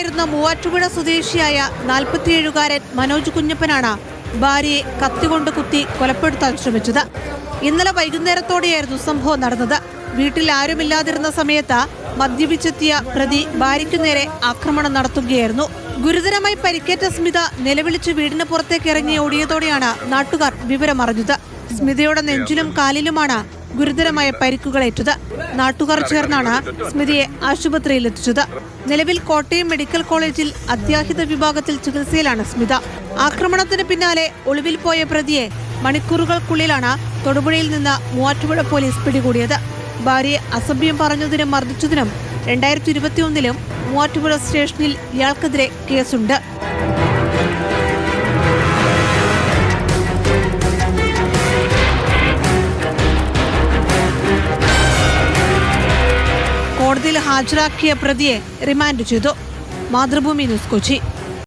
പ്രതിയായിരുന്ന മൂവാറ്റുപുഴ സ്വദേശിയായ 47-കാരൻ മനോജ് കുഞ്ഞപ്പനാണ് ഭാര്യയെ കത്തികൊണ്ട് കുത്തി കൊലപ്പെടുത്താൻ ശ്രമിച്ചത്. ഇന്നലെ വൈകുന്നേരത്തോടെയായിരുന്നു സംഭവം നടന്നത്. വീട്ടിൽ ആരുമില്ലാതിരുന്ന സമയത്ത് മദ്യപിച്ചെത്തിയ പ്രതി ഭാര്യയ്ക്കു നേരെ ആക്രമണം നടത്തുകയായിരുന്നു. ഗുരുതരമായി പരിക്കേറ്റ സ്മിത നിലവിളിച്ച് വീടിന് പുറത്തേക്ക് ഇറങ്ങി ഓടിയതോടെയാണ് നാട്ടുകാർ വിവരമറിഞ്ഞത്. സ്മിതയുടെ നെഞ്ചിലും കാലിലുമാണ് ഗുരുതരമായ പരിക്കുകളേറ്റത്. നാട്ടുകാർ ചേർന്നാണ് സ്മിതയെ ആശുപത്രിയിൽ എത്തിച്ചത്. നിലവിൽ കോട്ടയം മെഡിക്കൽ കോളേജിൽ അത്യാഹിത വിഭാഗത്തിൽ ചികിത്സയിലാണ് സ്മിത. ആക്രമണത്തിന് പിന്നാലെ ഒളിവിൽ പോയ പ്രതിയെ മണിക്കൂറുകൾക്കുള്ളിലാണ് തൊടുപുഴയിൽ നിന്ന് മൂവാറ്റുപുഴ പോലീസ് പിടികൂടിയത്. ഭാര്യയെ അസഭ്യം പറഞ്ഞതിനും മർദ്ദിച്ചതിനും 2021 മൂവാറ്റുപുഴ സ്റ്റേഷനിൽ ഇയാൾക്കെതിരെ കേസുണ്ട്. കോടതിയിൽ ഹാജരാക്കിയ പ്രതിയെ റിമാൻഡ് ചെയ്തു. മാതൃഭൂമി ന്യൂസ്, കൊച്ചി.